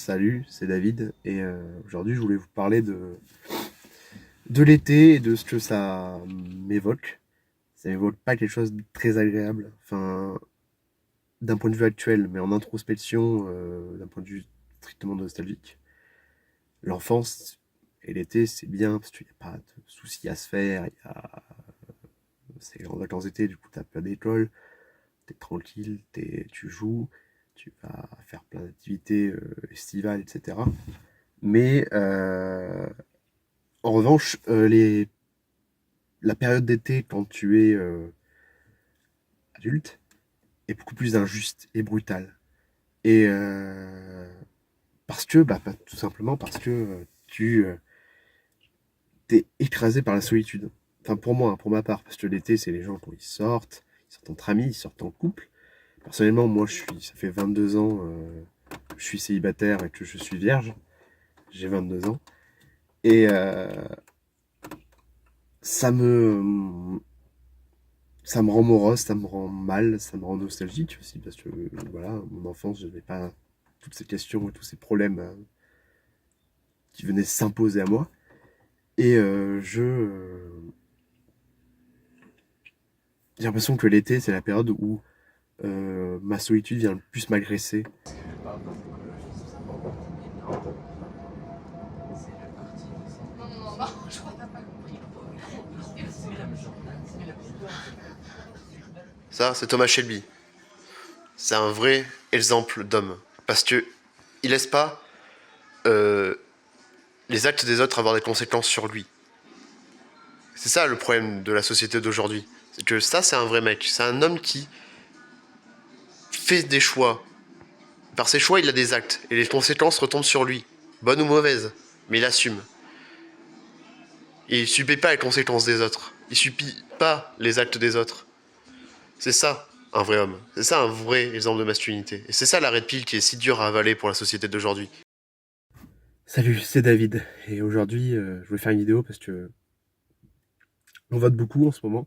Salut, c'est David et aujourd'hui je voulais vous parler de l'été et de ce que ça m'évoque. Ça m'évoque pas quelque chose de très agréable, enfin d'un point de vue actuel, mais en introspection, d'un point de vue strictement nostalgique. L'enfance et l'été c'est bien parce qu'il n'y a pas de soucis à se faire, c'est les grandes vacances d'été, du coup t'as pas d'école, t'es tranquille, tu joues, tu vas faire plein d'activités estivales, etc. Mais en revanche, la période d'été, quand tu es adulte, est beaucoup plus injuste et brutale. Et parce que, tout simplement parce que tu t'es écrasé par la solitude. Enfin, pour moi, hein, pour ma part, parce que l'été, c'est les gens quand ils sortent entre amis, ils sortent en couple. Personnellement, moi, ça fait 22 ans que je suis célibataire et que je suis vierge. J'ai 22 ans. Et ça me ça me rend morose, ça me rend mal, ça me rend nostalgique aussi, parce que voilà, mon enfance, je n'avais pas toutes ces questions et tous ces problèmes qui venaient s'imposer à moi. Et j'ai l'impression que l'été, c'est la période où ma solitude vient le plus m'agresser. Ça, c'est Thomas Shelby. C'est un vrai exemple d'homme. Parce que il laisse pas euh, les actes des autres avoir des conséquences sur lui. C'est ça le problème de la société d'aujourd'hui. C'est que ça, c'est un vrai mec. C'est un homme qui fait des choix. Par ses choix, il a des actes. Et les conséquences retombent sur lui. Bonnes ou mauvaises. Mais il assume. Et il subit pas les conséquences des autres. Il subit pas les actes des autres. C'est ça, un vrai homme. C'est ça, un vrai exemple de masculinité. Et c'est ça la red pill qui est si dure à avaler pour la société d'aujourd'hui. Salut, c'est David. Et aujourd'hui, je voulais faire une vidéo parce que on vote beaucoup en ce moment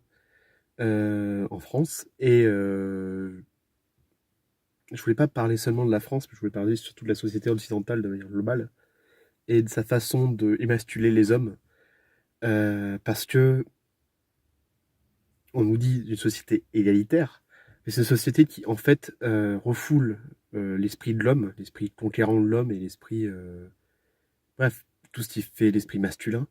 en France. Et je voulais pas parler seulement de la France, mais je voulais parler surtout de la société occidentale de manière globale et de sa façon de émasculer les hommes. Parce que on nous dit une société égalitaire, mais c'est une société qui en fait refoule l'esprit de l'homme, l'esprit conquérant de l'homme et l'esprit, bref, tout ce qui fait l'esprit masculin,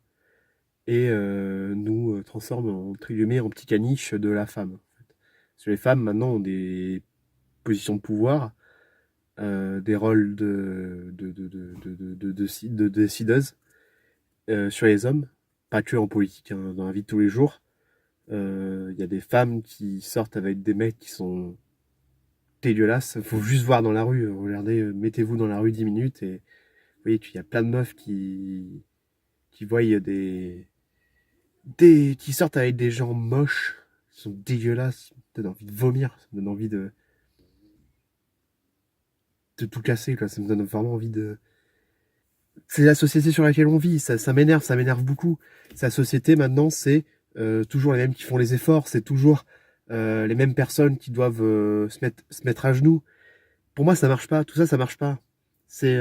et nous transforme entre guillemets en petit caniche de la femme. En fait. Parce que les femmes maintenant ont des positions de pouvoir, des rôles de décideuses sur les hommes, pas que en politique, hein, dans la vie de tous les jours. Il y a des femmes qui sortent avec des mecs qui sont dégueulasses. Faut juste voir dans la rue. Regardez, mettez-vous dans la rue 10 minutes et vous voyez qu'il y a plein de meufs qui voient qui sortent avec des gens moches, qui sont dégueulasses, ça me donne envie de vomir, ça me donne envie de tout casser, quoi. Ça me donne vraiment envie de. C'est la société sur laquelle on vit, ça m'énerve beaucoup. C'est la société maintenant, c'est toujours les mêmes qui font les efforts, c'est toujours les mêmes personnes qui doivent se mettre à genoux. Pour moi, ça marche pas, tout ça, ça marche pas. C'est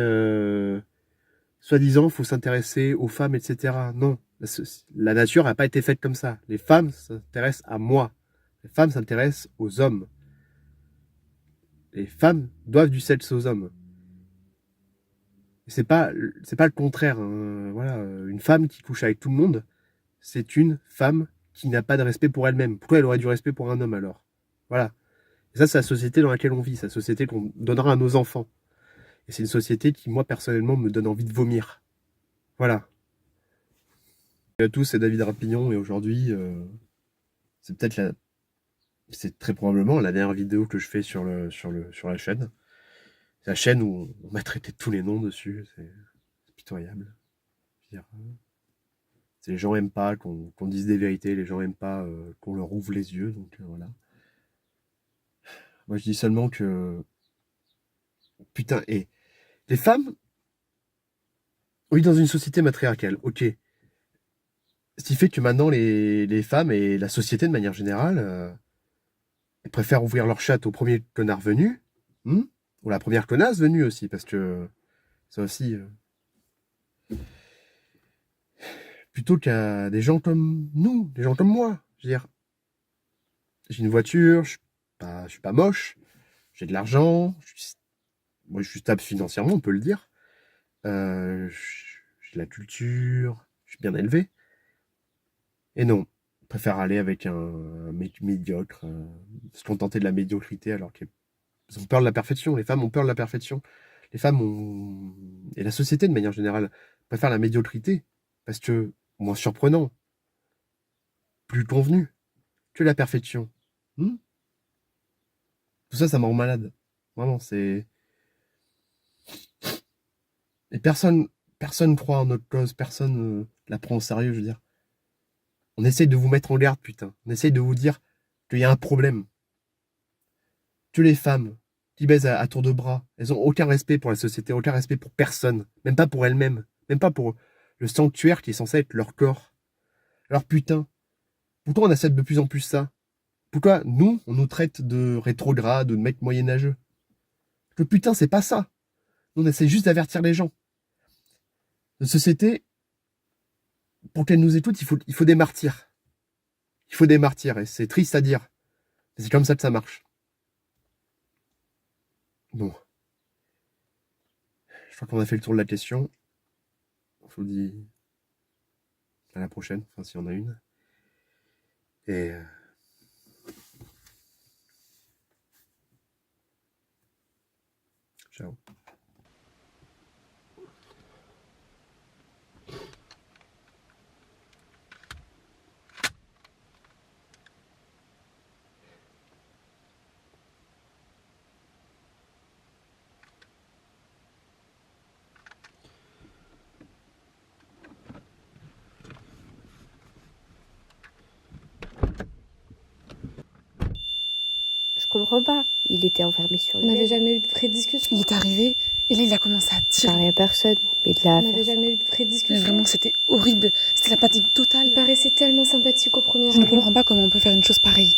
soi-disant, faut s'intéresser aux femmes, etc. Non, la nature n'a pas été faite comme ça. Les femmes s'intéressent à moi. Les femmes s'intéressent aux hommes. Les femmes doivent du sexe aux hommes. C'est pas le contraire. Hein. Voilà, une femme qui couche avec tout le monde, c'est une femme qui n'a pas de respect pour elle-même. Pourquoi elle aurait du respect pour un homme alors? Voilà. Et ça, c'est la société dans laquelle on vit. C'est la société qu'on donnera à nos enfants. Et c'est une société qui, moi, personnellement, me donne envie de vomir. Voilà. Salut à tous, c'est David Rapignon et aujourd'hui, c'est peut-être c'est très probablement la dernière vidéo que je fais sur la chaîne. C'est la chaîne où on m'a traité de tous les noms dessus. C'est pitoyable. Je veux dire, les gens aiment pas qu'on dise des vérités, les gens aiment pas qu'on leur ouvre les yeux, donc voilà. Moi je dis seulement que putain, et les femmes, oui, dans une société matriarcale, ok. Ce qui fait que maintenant les femmes et la société de manière générale, elles préfèrent ouvrir leur chatte au premier connard venu, ou la première connasse venue aussi, parce que Ça aussi. Plutôt qu'à des gens comme nous, des gens comme moi. Je veux dire, j'ai une voiture, je suis pas moche, j'ai de l'argent, moi je suis stable financièrement, on peut le dire. J'ai de la culture, je suis bien élevé. Et non, je préfère aller avec un mec médiocre, se contenter de la médiocrité alors qu'ils ont peur de la perfection. Les femmes ont peur de la perfection. Les femmes ont... Et la société de manière générale préfère la médiocrité parce que moins surprenant, plus convenu que la perfection. Tout ça, ça me rend malade. Vraiment, c'est... Et personne croit en notre cause, personne la prend au sérieux, je veux dire. On essaye de vous mettre en garde, putain. On essaye de vous dire qu'il y a un problème. Que les femmes qui baisent à tour de bras, elles ont aucun respect pour la société, aucun respect pour personne, même pas pour elles-mêmes, même pas pour le sanctuaire qui est censé être leur corps. Alors putain, pourquoi on accepte de plus en plus ça? Pourquoi nous, on nous traite de rétrogrades, de mecs moyenâgeux? Que putain, c'est pas ça. On essaie juste d'avertir les gens. Notre société, pour qu'elle nous écoute, il faut des martyrs. Il faut des martyrs, et c'est triste à dire. Mais c'est comme ça que ça marche. Bon. Je crois qu'on a fait le tour de la question. Je vous dis à la prochaine, enfin s'il y en a une. Et... ciao. Je comprends pas. Il était enfermé sur On lui. n'avait jamais eu de vraie discussion. Il est arrivé et là il a commencé à Il tirer. parlait à personne, mais de là à On faire n'avait ça. jamais eu de vraie Mais discussion. vraiment c'était horrible. C'était la panique totale. Il paraissait tellement sympathique au premier Je ne abord. comprends pas comment on peut faire une chose pareille.